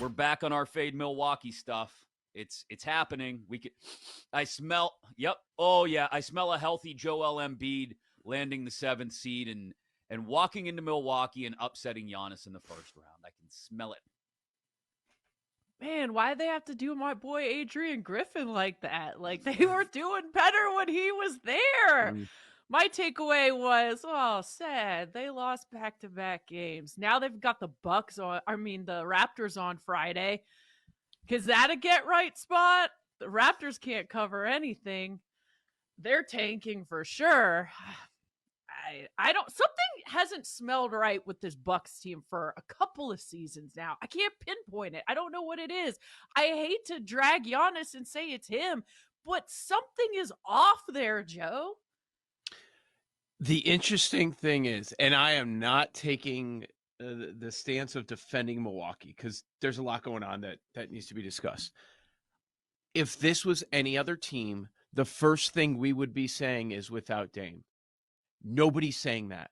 We're back on our fade Milwaukee stuff. It's happening. I smell. Yep. Oh yeah. I smell a healthy Joel Embiid landing the 7th seed and walking into Milwaukee and upsetting Giannis in the first round. I can smell it. Man, why'd they have to do my boy Adrian Griffin like that? Like, they were doing better when he was there. My takeaway was, oh, sad. They lost back-to-back games. Now they've got the Raptors on Friday. Is that a get-right spot? The Raptors can't cover anything. They're tanking for sure. I don't, something hasn't smelled right with this Bucks team for a couple of seasons now. I can't pinpoint it. I don't know what it is. I hate to drag Giannis and say it's him, but something is off there, Joe. The interesting thing is, and I am not taking the stance of defending Milwaukee because there's a lot going on that needs to be discussed. If this was any other team, the first thing we would be saying is without Dame. Nobody's saying that.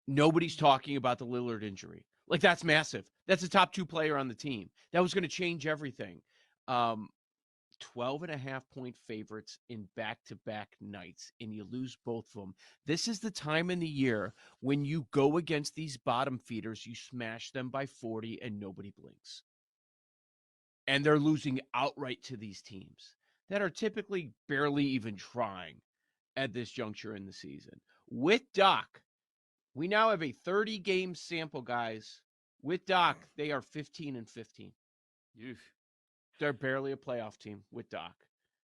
Nobody's talking about the Lillard injury. Like, that's massive. That's a top 2 player on the team. That was going to change everything. 12.5-point favorites in back-to-back nights, and you lose both of them. This is the time in the year when you go against these bottom feeders, you smash them by 40, and nobody blinks. And they're losing outright to these teams that are typically barely even trying at this juncture in the season. With Doc, we now have a 30-game sample, guys. With Doc, they are 15-15. They're barely a playoff team with Doc.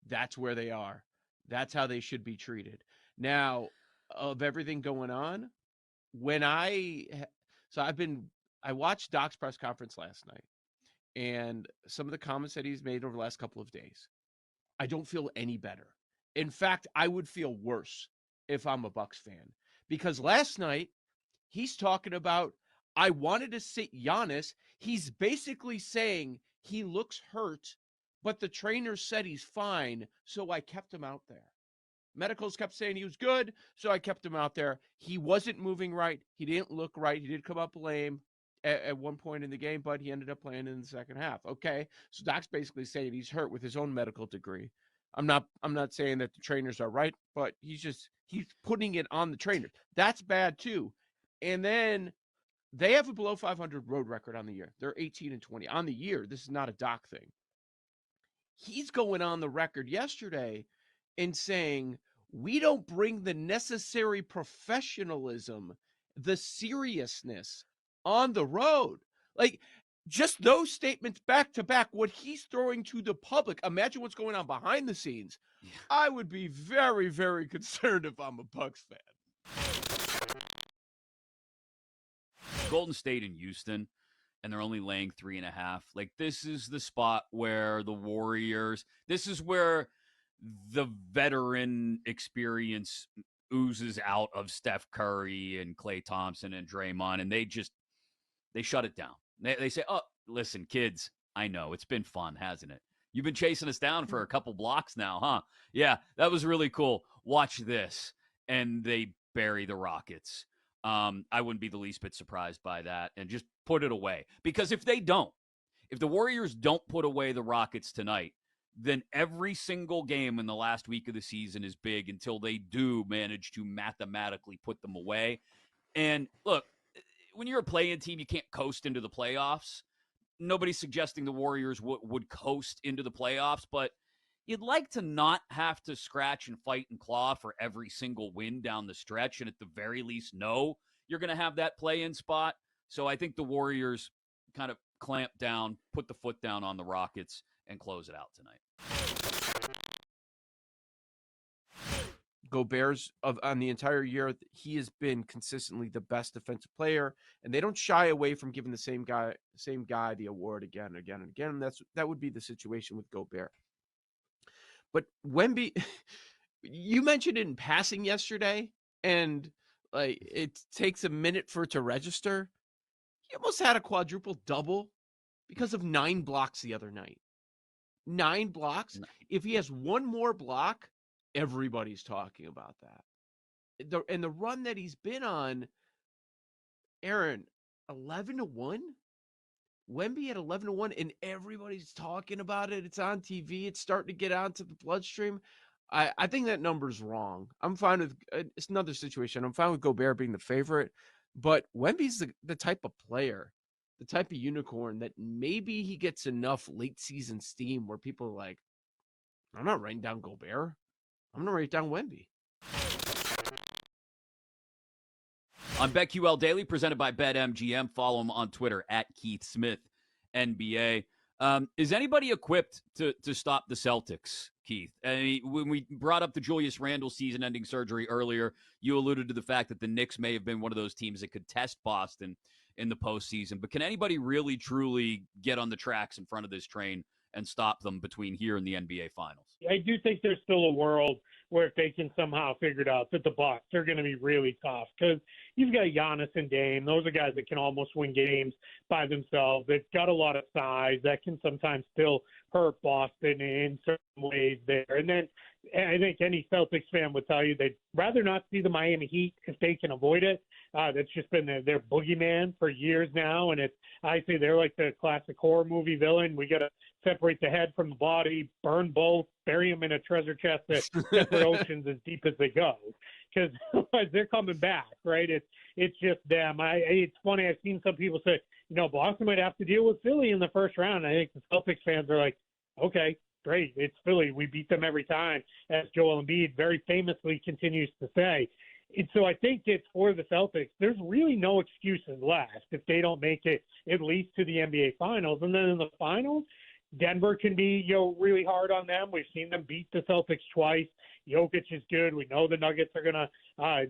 That's where they are. That's how they should be treated. Now, of everything going on, I watched Doc's press conference last night, and some of the comments that he's made over the last couple of days, I don't feel any better. In fact, I would feel worse if I'm a Bucks fan, because last night he's talking about, I wanted to sit Giannis. He's basically saying he looks hurt, but the trainer said he's fine, so I kept him out there. Medicals kept saying he was good, so I kept him out there. He wasn't moving right. He didn't look right. He did come up lame at one point in the game, but he ended up playing in the second half. Okay, so Doc's basically saying he's hurt with his own medical degree. I'm not saying that the trainers are right, but he's putting it on the trainer. That's bad too. And then they have a below 500 road record on the year. They're 18-20 on the year. This is not a Doc thing. He's going on the record yesterday and saying, we don't bring the necessary professionalism, the seriousness on the road. Like, just those statements back to back, what he's throwing to the public. Imagine what's going on behind the scenes. Yeah. I would be very, very concerned if I'm a Bucks fan. Golden State and Houston, and they're only laying 3.5. Like, this is the spot where the Warriors, this is where the veteran experience oozes out of Steph Curry and Klay Thompson and Draymond, and they shut it down. They say, oh, listen, kids, I know. It's been fun, hasn't it? You've been chasing us down for a couple blocks now, huh? Yeah, that was really cool. Watch this. And they bury the Rockets. I wouldn't be the least bit surprised by that, and just put it away. Because if the Warriors don't put away the Rockets tonight, then every single game in the last week of the season is big until they do manage to mathematically put them away. And look, when you're a play-in team, you can't coast into the playoffs. Nobody's suggesting the Warriors would coast into the playoffs, but you'd like to not have to scratch and fight and claw for every single win down the stretch, and at the very least know you're going to have that play-in spot. So I think the Warriors kind of clamp down, put the foot down on the Rockets, and close it out tonight. Gobert's on the entire year, he has been consistently the best defensive player, and they don't shy away from giving the same guy the award again and again and again. That would be the situation with Gobert. But Wemby, you mentioned it in passing yesterday, and like it takes a minute for it to register. He almost had a quadruple double because of 9 blocks the other night. 9 blocks. If he has one more block, everybody's talking about that. And the run that he's been on, Aaron, 11-1. Wemby at 11-1, and everybody's talking about it. It's on TV. It's starting to get onto the bloodstream. I think that number's wrong. I'm fine with it's another situation. I'm fine with Gobert being the favorite, but Wemby's the type of player, the type of unicorn that maybe he gets enough late season steam where people are like, I'm not writing down Gobert. I'm going to write down Wemby. On BetQL Daily, presented by BetMGM, follow him on Twitter at Keith Smith NBA. Is anybody equipped to stop the Celtics, Keith? I mean, when we brought up the Julius Randle season-ending surgery earlier, you alluded to the fact that the Knicks may have been one of those teams that could test Boston in the postseason. But can anybody really, truly get on the tracks in front of this train and stop them between here and the NBA Finals? I do think there's still a world where if they can somehow figure it out that the Bucks are going to be really tough because you've got Giannis and Dame. Those are guys that can almost win games by themselves. They've got a lot of size that can sometimes still hurt Boston in certain ways there. And then I think any Celtics fan would tell you they'd rather not see the Miami Heat if they can avoid it. That's just been their boogeyman for years now. And I say they're like the classic horror movie villain. We got to separate the head from the body, burn both, bury them in a treasure chest at separate oceans as deep as they go. Because they're coming back, right? It's just them. It's funny. I've seen some people say, Boston might have to deal with Philly in the first round. I think the Celtics fans are like, okay, great. It's Philly. We beat them every time, as Joel Embiid very famously continues to say. And so I think it's for the Celtics. There's really no excuses left if they don't make it at least to the NBA Finals. And then in the finals, Denver can be, really hard on them. We've seen them beat the Celtics twice. Jokic is good. We know the Nuggets are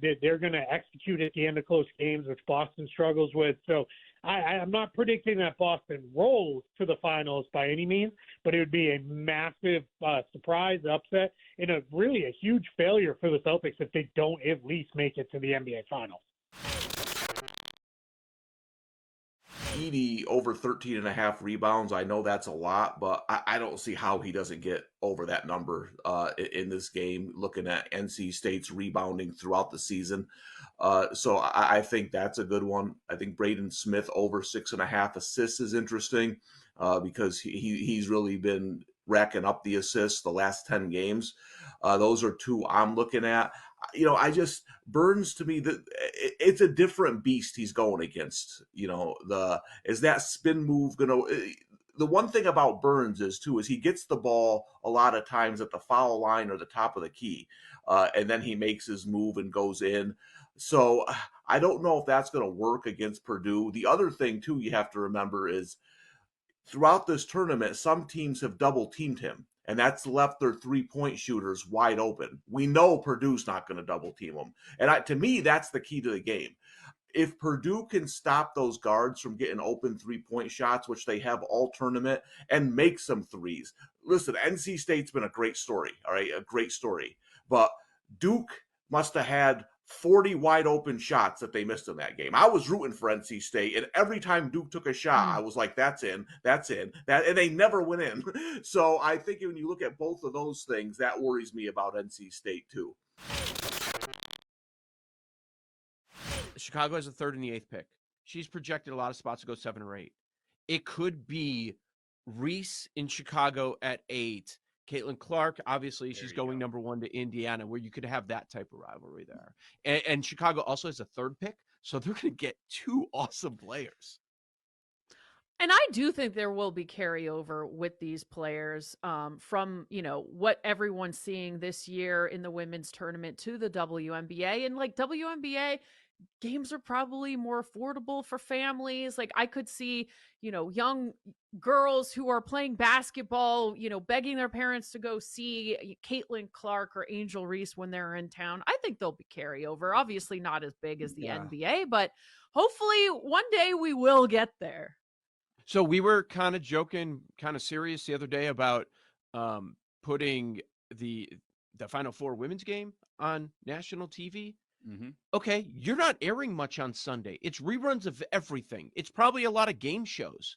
they're gonna execute at the end of close games, which Boston struggles with. So I'm not predicting that Boston rolls to the finals by any means, but it would be a massive surprise upset and a huge failure for the Celtics if they don't at least make it to the NBA Finals. Edey over 13.5 rebounds. I know that's a lot, but I don't see how he doesn't get over that number in this game, looking at NC State's rebounding throughout the season. So I think that's a good one. I think Braden Smith over 6.5 assists is interesting because he's really been racking up the assists the last 10 games. Those are two I'm looking at. Burns, to me, that it's a different beast he's going against. Is that spin move the one thing about Burns is he gets the ball a lot of times at the foul line or the top of the key, and then he makes his move and goes in. So I don't know if that's going to work against Purdue. The other thing too you have to remember is throughout this tournament, some teams have double teamed him, and that's left their 3-point shooters wide open. We know Purdue's not going to double team them. And to me, that's the key to the game. If Purdue can stop those guards from getting open 3-point shots, which they have all tournament, and make some threes. Listen, NC State's been a great story, all right? A great story. But Duke must have had 40 wide open shots that they missed in that game. I was rooting for NC State, and every time Duke took a shot, I was like, that's in, and they never went in. So I think when you look at both of those things, that worries me about NC State too. Chicago has the 3rd and the 8th pick. She's projected a lot of spots to go 7 or 8. It could be Reese in Chicago at 8. Caitlin Clark, obviously, she's going number 1 to Indiana, where you could have that type of rivalry there. And Chicago also has a 3rd pick, so they're going to get 2 awesome players. And I do think there will be carryover with these players from, what everyone's seeing this year in the women's tournament to the WNBA. And WNBA games are probably more affordable for families. I could see, young girls who are playing basketball, begging their parents to go see Caitlin Clark or Angel Reese when they're in town. I think there'll be carryover. Obviously not as big as the NBA, but hopefully one day we will get there. So we were kind of joking, kind of serious the other day about putting the Final Four women's game on national TV. Mm-hmm. Okay, you're not airing much on Sunday. It's reruns of everything. It's probably a lot of game shows.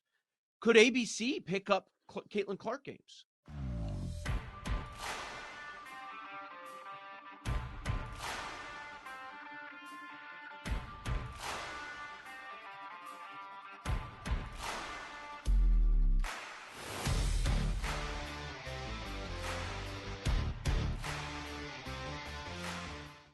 Could ABC pick up Caitlin Clark games?